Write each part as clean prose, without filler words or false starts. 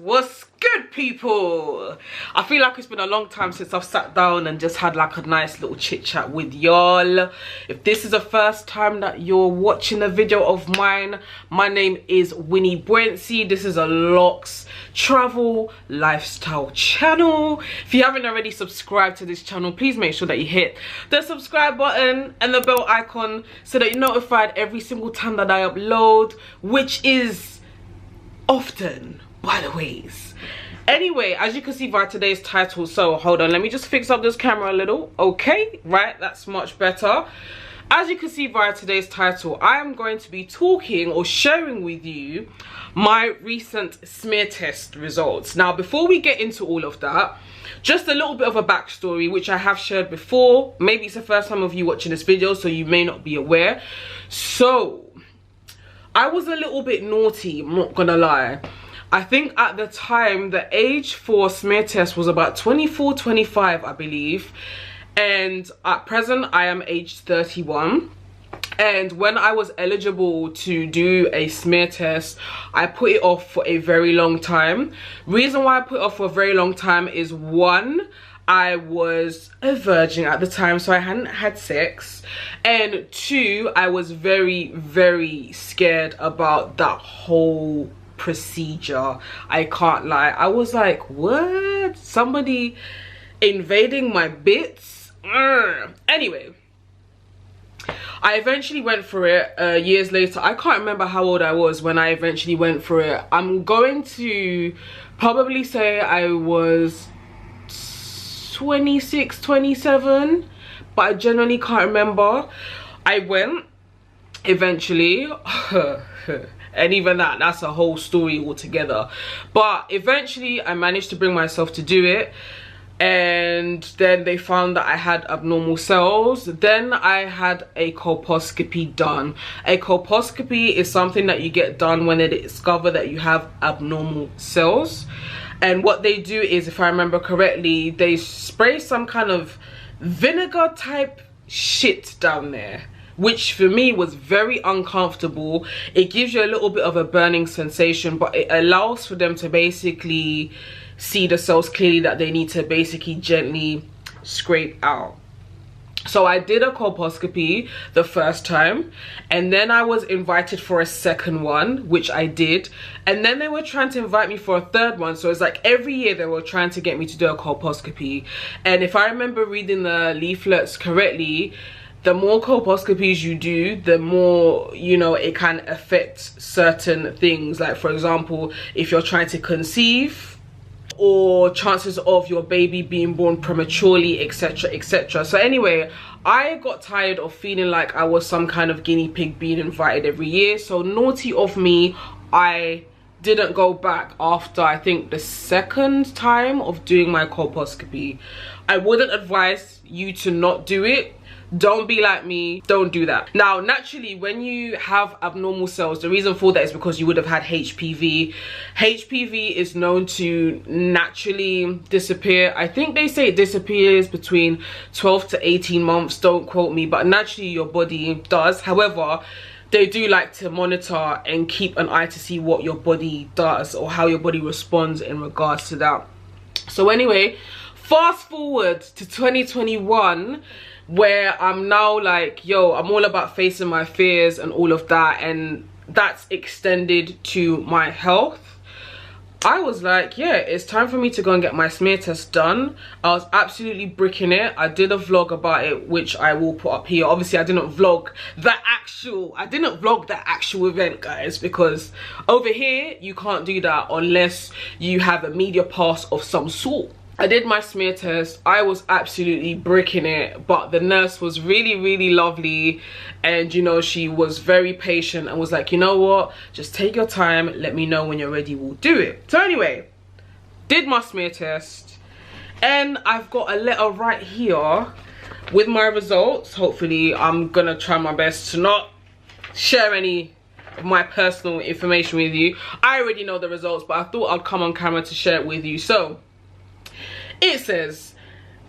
What's good, people? I feel like it's been a long time since I've sat down and just had like a nice little chit chat with y'all. If this is the first time that you're watching a video of mine, my name is Winnie. This is a locks travel lifestyle channel. If you haven't already subscribed to this channel, please make sure that you hit the subscribe button and the bell icon so that you're notified every single time that I upload, which is often, by the ways. Anyway, as you can see by today's title, so hold on, let me just fix up this camera a little. Okay, right, that's much better. As you can see via today's title, I am going to be talking or sharing with you my recent smear test results. Now, before we get into all of that, just a little bit of a backstory, which I have shared before. Maybe it's the first time of you watching this video, so you may not be aware. So, I was a little bit naughty, I'm not gonna lie. I think at the time, the age for smear test was about 24, 25, I believe. And at present, I am aged 31. And when I was eligible to do a smear test, I put it off for a very long time. Reason why I put it off for a very long time is, one, I was a virgin at the time, so I hadn't had sex. And two, I was very, very scared about that whole procedure. I can't lie. I was like, what? Somebody invading my bits? Anyway, I eventually went for it years later. I can't remember how old I was when I eventually went for it. I'm going to probably say I was 26, 27, but I generally can't remember. I went eventually. And even that's a whole story altogether. But eventually I managed to bring myself to do it. And then they found that I had abnormal cells. Then I had a colposcopy done. A colposcopy is something that you get done when they discover that you have abnormal cells. And what they do is, if I remember correctly, they spray some kind of vinegar type shit down there, which for me was very uncomfortable. It gives you a little bit of a burning sensation, but it allows for them to basically see the cells clearly that they need to basically gently scrape out. So I did a colposcopy the first time, and then I was invited for a second one, which I did, and then they were trying to invite me for a third one. So it's like every year they were trying to get me to do a colposcopy. And if I remember reading the leaflets correctly, the more colposcopies you do, the more, you know, it can affect certain things. Like, for example, if you're trying to conceive, or chances of your baby being born prematurely, etc, etc. So anyway, I got tired of feeling like I was some kind of guinea pig being invited every year. So naughty of me, I didn't go back after, I think, the second time of doing my colposcopy. I wouldn't advise you to not do it. Don't be like me, don't do that. Now, naturally, when you have abnormal cells, the reason for that is because you would have had HPV. HPV is known to naturally disappear. I think they say it disappears between 12 to 18 months, don't quote me, but naturally your body does. However, they do like to monitor and keep an eye to see what your body does or how your body responds in regards to that. So anyway, fast forward to 2021, where I'm now like, yo, I'm all about facing my fears and all of that, and that's extended to my health. I was like, yeah, it's time for me to go and get my smear test done. I was absolutely bricking it. I did a vlog about it, which I will put up here. Obviously, I didn't vlog the actual event, guys, because over here you can't do that unless you have a media pass of some sort. I did my smear test. I was absolutely bricking it, but the nurse was really, really lovely, and you know, she was very patient and was like, you know what, just take your time, let me know when you're ready, we'll do it. So anyway, did my smear test, and I've got a letter right here with my results. Hopefully, I'm gonna try my best to not share any of my personal information with you. I already know the results, but I thought I'd come on camera to share it with you. So it says,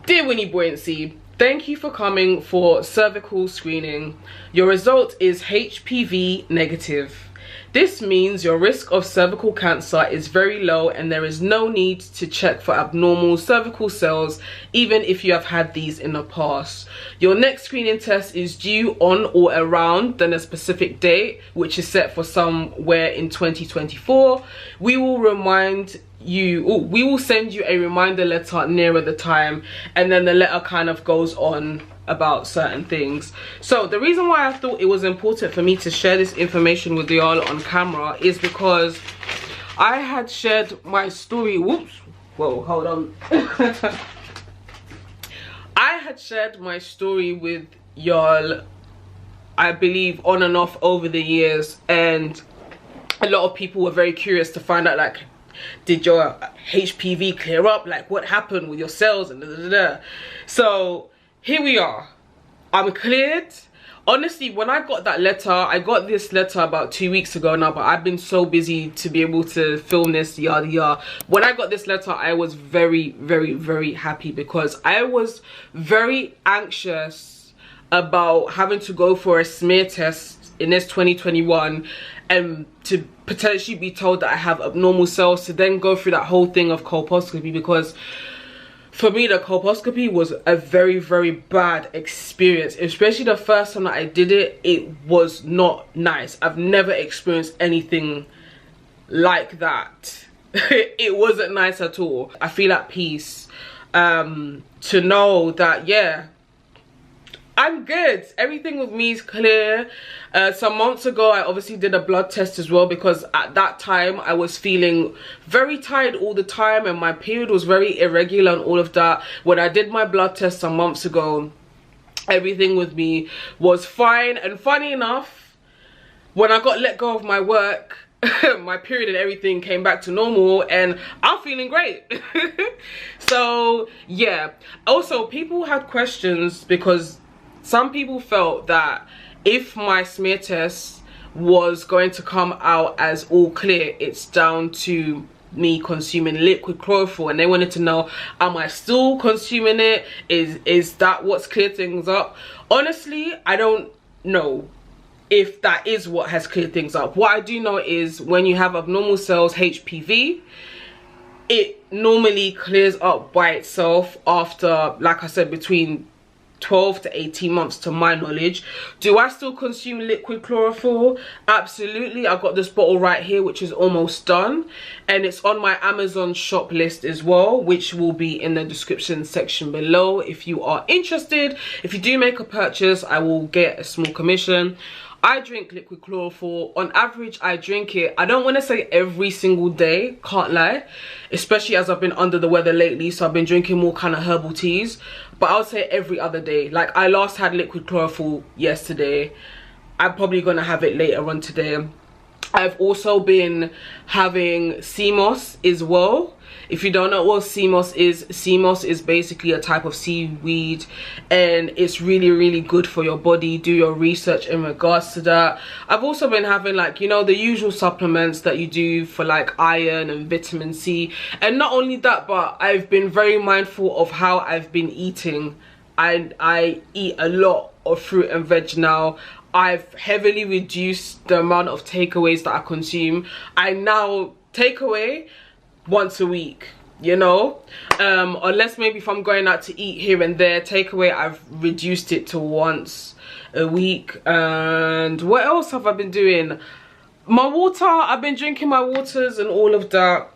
"Dear Winnie Buoyancy, thank you for coming for cervical screening. Your result is HPV negative. This means your risk of cervical cancer is very low and there is no need to check for abnormal cervical cells even if you have had these in the past. Your next screening test is due on or around then a specific date, which is set for somewhere in 2024. We will send you a reminder letter nearer the time, and then the letter kind of goes on about certain things. So the reason why I thought it was important for me to share this information with y'all on camera is because I had shared my story. Whoops, whoa, hold on. I had shared my story with y'all, I believe, on and off over the years, and a lot of people were very curious to find out, like, did your HPV clear up? Like, what happened with your cells and da da da. So here we are. I'm cleared. Honestly, when I got that letter, I got this letter about 2 weeks ago now, but I've been so busy to be able to film this, yada yada. When I got this letter, I was very, very, very happy because I was very anxious about having to go for a smear test in this 2021 and to potentially be told that I have abnormal cells, to then go through that whole thing of colposcopy, because for me the colposcopy was a very, very bad experience. Especially the first time that I did it, it was not nice. I've never experienced anything like that. It wasn't nice at all. I feel at peace to know that, yeah, I'm good. Everything with me is clear. Some months ago, I obviously did a blood test as well, because at that time I was feeling very tired all the time and my period was very irregular and all of that. When I did my blood test some months ago, everything with me was fine. And funny enough, when I got let go of my work, my period and everything came back to normal and I'm feeling great. So yeah, also people had questions because some people felt that if my smear test was going to come out as all clear, it's down to me consuming liquid chlorophyll, and they wanted to know, am I still consuming it? Is that what's cleared things up? Honestly, I don't know if that is what has cleared things up. What I do know is when you have abnormal cells, HPV, it normally clears up by itself after, like I said, between 12 to 18 months to my knowledge. Do I still consume liquid chlorophyll? Absolutely. I've got this bottle right here which is almost done, and it's on my Amazon shop list as well, which will be in the description section below if you are interested. If you do make a purchase, I will get a small commission. I drink liquid chlorophyll. On average, I drink it, I don't want to say every single day, can't lie, especially as I've been under the weather lately, so I've been drinking more kind of herbal teas, but I would say every other day. Like, I last had liquid chlorophyll yesterday. I'm probably going to have it later on today. I've also been having sea moss as well. If you don't know what sea moss is basically a type of seaweed, and it's really, really good for your body. Do your research in regards to that. I've also been having, like, you know, the usual supplements that you do for like iron and vitamin C. And not only that, but I've been very mindful of how I've been eating. I eat a lot of fruit and veg now. I've heavily reduced the amount of takeaways that I consume. I now take away once a week, you know, unless maybe if I'm going out to eat here and there. Takeaway, I've reduced it to once a week. And what else have I been doing? My water, I've been drinking my waters and all of that,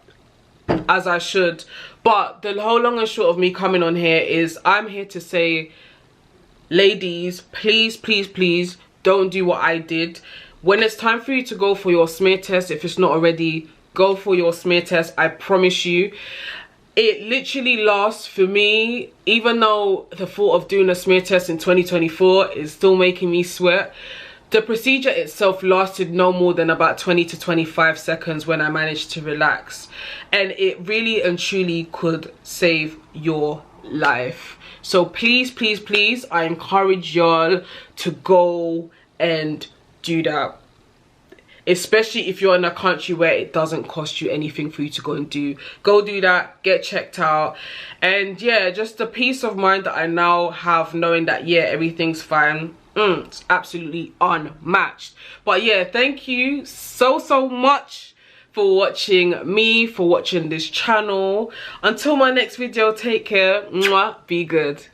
as I should. But the whole long and short of me coming on here is I'm here to say, ladies, please, please, please don't do what I did. When it's time for you to go for your smear test, if it's not already, go for your smear test. I promise you, it literally lasts, for me, even though the thought of doing a smear test in 2024 is still making me sweat, the procedure itself lasted no more than about 20 to 25 seconds when I managed to relax, and it really and truly could save your life. So please, please, please, I encourage y'all to go and do that, especially if you're in a country where it doesn't cost you anything for you to go and do. Go do that, get checked out, and yeah, just the peace of mind that I now have knowing that, yeah, everything's fine. It's absolutely unmatched. But yeah, thank you so much for watching me, for watching this channel. Until my next video, take care. Mwah, be good.